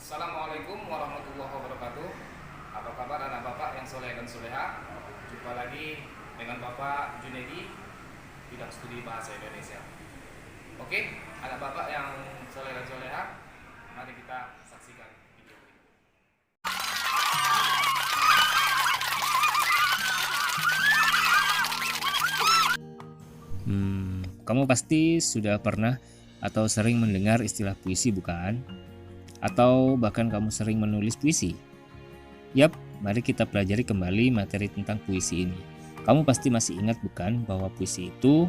Assalamualaikum warahmatullahi wabarakatuh. Apa kabar anak bapak yang soleh dan soleha? Jumpa lagi dengan Bapak Junedi, bidang studi bahasa Indonesia. Oke, anak bapak yang soleh dan soleha, mari kita saksikan video ini. Kamu pasti sudah pernah atau sering mendengar istilah puisi, bukan? Atau bahkan kamu sering menulis puisi? Yap, mari kita pelajari kembali materi tentang puisi ini. Kamu pasti masih ingat, bukan, bahwa puisi itu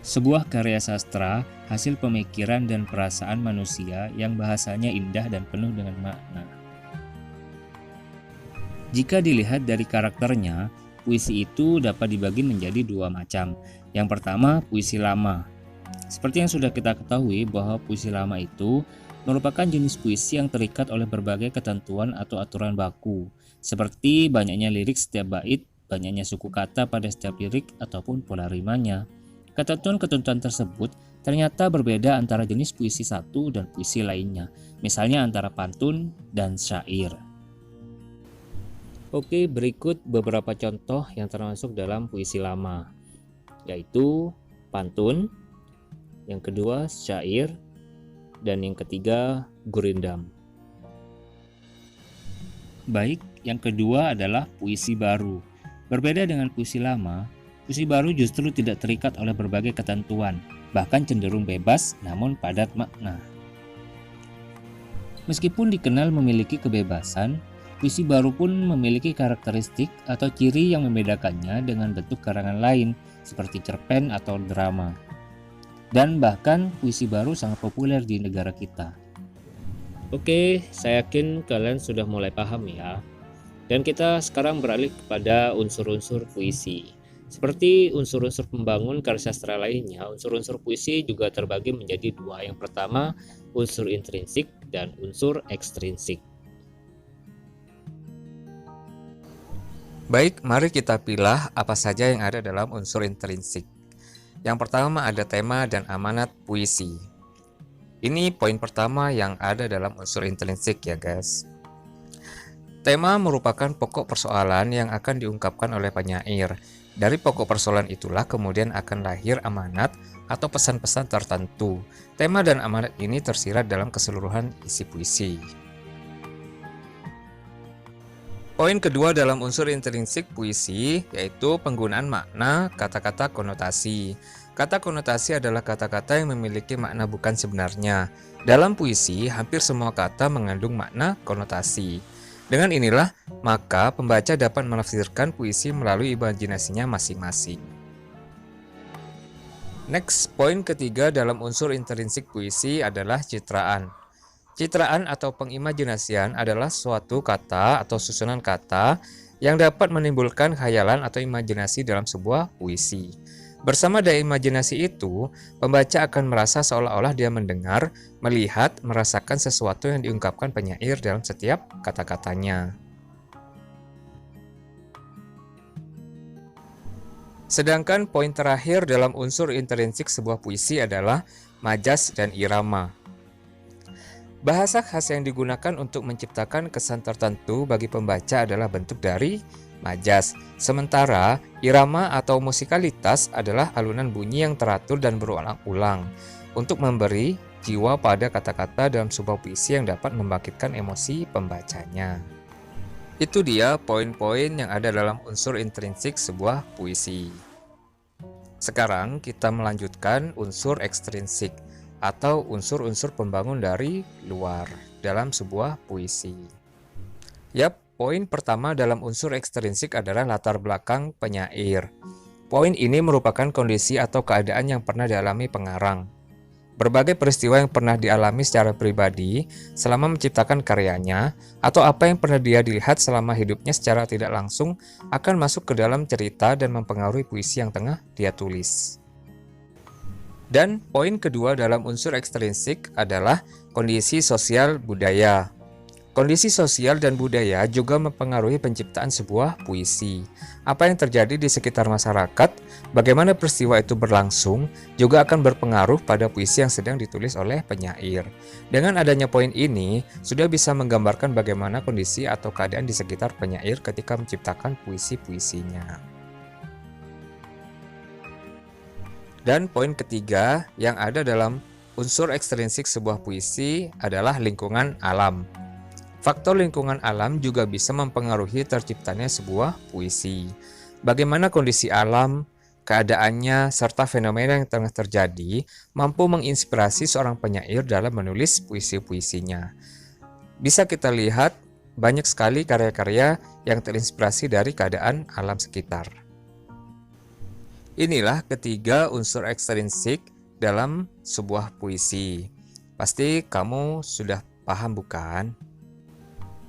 sebuah karya sastra, hasil pemikiran dan perasaan manusia yang bahasanya indah dan penuh dengan makna. Jika dilihat dari karakternya, puisi itu dapat dibagi menjadi dua macam. Yang pertama, puisi lama. Seperti yang sudah kita ketahui bahwa puisi lama itu merupakan jenis puisi yang terikat oleh berbagai ketentuan atau aturan baku, seperti banyaknya lirik setiap bait, banyaknya suku kata pada setiap lirik, ataupun pola rimanya. Ketentuan-ketentuan tersebut ternyata berbeda antara jenis puisi satu dan puisi lainnya, misalnya antara pantun dan syair. Oke, berikut beberapa contoh yang termasuk dalam puisi lama, yaitu pantun, yang kedua syair, dan yang ketiga gurindam. Baik, yang kedua adalah puisi baru. Berbeda dengan puisi lama, puisi baru justru tidak terikat oleh berbagai ketentuan, bahkan cenderung bebas namun padat makna. Meskipun dikenal memiliki kebebasan, puisi baru pun memiliki karakteristik atau ciri yang membedakannya dengan bentuk karangan lain seperti cerpen atau drama. Dan bahkan puisi baru sangat populer di negara kita. Oke, saya yakin kalian sudah mulai paham ya. Dan kita sekarang beralih kepada unsur-unsur puisi. Seperti unsur-unsur pembangun karya sastra lainnya, unsur-unsur puisi juga terbagi menjadi dua. Yang pertama, unsur intrinsik dan unsur ekstrinsik. Baik, mari kita pilih apa saja yang ada dalam unsur intrinsik. Yang pertama ada tema dan amanat puisi. Ini poin pertama yang ada dalam unsur intrinsik ya guys. Tema merupakan pokok persoalan yang akan diungkapkan oleh penyair. Dari pokok persoalan itulah kemudian akan lahir amanat atau pesan-pesan tertentu. Tema dan amanat ini tersirat dalam keseluruhan isi puisi. Poin kedua dalam unsur intrinsik puisi yaitu penggunaan makna, kata-kata konotasi. Kata konotasi adalah kata-kata yang memiliki makna bukan sebenarnya. Dalam puisi, hampir semua kata mengandung makna konotasi. Dengan inilah, maka pembaca dapat menafsirkan puisi melalui imajinasinya masing-masing. Next, poin ketiga dalam unsur intrinsik puisi adalah citraan. Citraan atau pengimajinasian adalah suatu kata atau susunan kata yang dapat menimbulkan khayalan atau imajinasi dalam sebuah puisi. Bersama daya imajinasi itu, pembaca akan merasa seolah-olah dia mendengar, melihat, merasakan sesuatu yang diungkapkan penyair dalam setiap kata-katanya. Sedangkan poin terakhir dalam unsur intrinsik sebuah puisi adalah majas dan irama. Bahasa khas yang digunakan untuk menciptakan kesan tertentu bagi pembaca adalah bentuk dari majas. Sementara irama atau musikalitas adalah alunan bunyi yang teratur dan berulang-ulang untuk memberi jiwa pada kata-kata dalam sebuah puisi yang dapat membangkitkan emosi pembacanya. Itu dia poin-poin yang ada dalam unsur intrinsik sebuah puisi. Sekarang kita melanjutkan unsur ekstrinsik atau unsur-unsur pembangun dari luar dalam sebuah puisi. Yap, poin pertama dalam unsur ekstrinsik adalah latar belakang penyair. Poin ini merupakan kondisi atau keadaan yang pernah dialami pengarang. Berbagai peristiwa yang pernah dialami secara pribadi selama menciptakan karyanya, atau apa yang pernah dia dilihat selama hidupnya secara tidak langsung akan masuk ke dalam cerita dan mempengaruhi puisi yang tengah dia tulis. Dan poin kedua dalam unsur ekstrinsik adalah kondisi sosial budaya. Kondisi sosial dan budaya juga mempengaruhi penciptaan sebuah puisi. Apa yang terjadi di sekitar masyarakat, bagaimana peristiwa itu berlangsung, juga akan berpengaruh pada puisi yang sedang ditulis oleh penyair. Dengan adanya poin ini, sudah bisa menggambarkan bagaimana kondisi atau keadaan di sekitar penyair ketika menciptakan puisi-puisinya. Dan poin ketiga yang ada dalam unsur ekstrinsik sebuah puisi adalah lingkungan alam. Faktor lingkungan alam juga bisa mempengaruhi terciptanya sebuah puisi. Bagaimana kondisi alam, keadaannya, serta fenomena yang tengah terjadi mampu menginspirasi seorang penyair dalam menulis puisi-puisinya. Bisa kita lihat banyak sekali karya-karya yang terinspirasi dari keadaan alam sekitar. Inilah ketiga unsur ekstrinsik dalam sebuah puisi. Pasti kamu sudah paham bukan?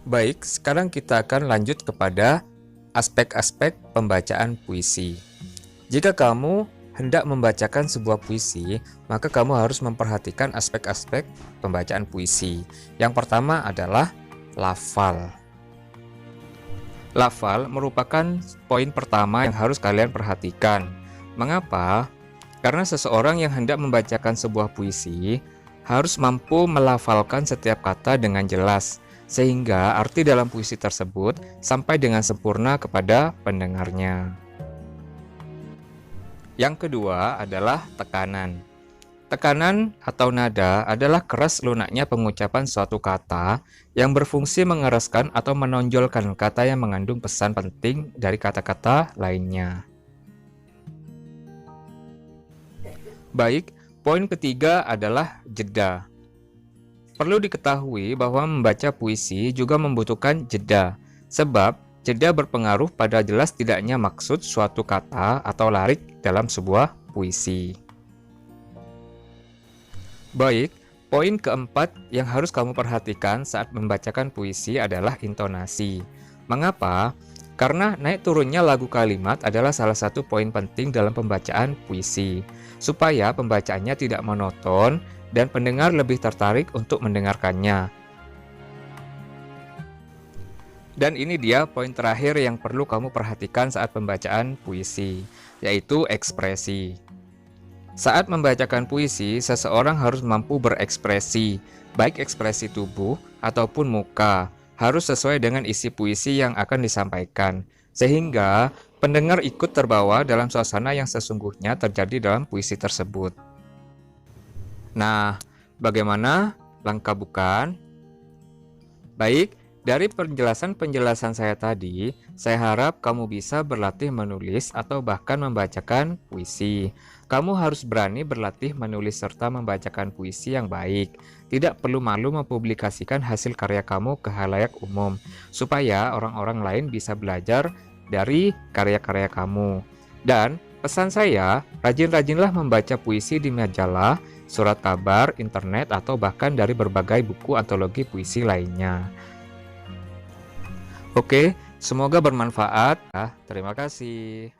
Baik, sekarang kita akan lanjut kepada aspek-aspek pembacaan puisi. Jika kamu hendak membacakan sebuah puisi, maka kamu harus memperhatikan aspek-aspek pembacaan puisi. Yang pertama adalah lafal. Lafal merupakan poin pertama yang harus kalian perhatikan. Mengapa? Karena seseorang yang hendak membacakan sebuah puisi harus mampu melafalkan setiap kata dengan jelas, sehingga arti dalam puisi tersebut sampai dengan sempurna kepada pendengarnya. Yang kedua adalah tekanan. Tekanan atau nada adalah keras lunaknya pengucapan suatu kata yang berfungsi mengeraskan atau menonjolkan kata yang mengandung pesan penting dari kata-kata lainnya. Baik, poin ketiga adalah jeda. Perlu diketahui bahwa membaca puisi juga membutuhkan jeda, sebab jeda berpengaruh pada jelas tidaknya maksud suatu kata atau lirik dalam sebuah puisi. Baik, poin keempat yang harus kamu perhatikan saat membacakan puisi adalah intonasi. Mengapa? Karena naik turunnya lagu kalimat adalah salah satu poin penting dalam pembacaan puisi, supaya pembacaannya tidak monoton dan pendengar lebih tertarik untuk mendengarkannya. Dan ini dia poin terakhir yang perlu kamu perhatikan saat pembacaan puisi, yaitu ekspresi. Saat membacakan puisi, seseorang harus mampu berekspresi, baik ekspresi tubuh ataupun muka, harus sesuai dengan isi puisi yang akan disampaikan, sehingga pendengar ikut terbawa dalam suasana yang sesungguhnya terjadi dalam puisi tersebut. Nah, bagaimana? Langka bukan? Baik, dari penjelasan-penjelasan saya tadi, saya harap kamu bisa berlatih menulis atau bahkan membacakan puisi. Kamu harus berani berlatih menulis serta membacakan puisi yang baik. Tidak perlu malu mempublikasikan hasil karya kamu ke khalayak umum, supaya orang-orang lain bisa belajar dari karya-karya kamu. Dan pesan saya, rajin-rajinlah membaca puisi di majalah, surat kabar, internet, atau bahkan dari berbagai buku antologi puisi lainnya. Oke, semoga bermanfaat. Terima kasih.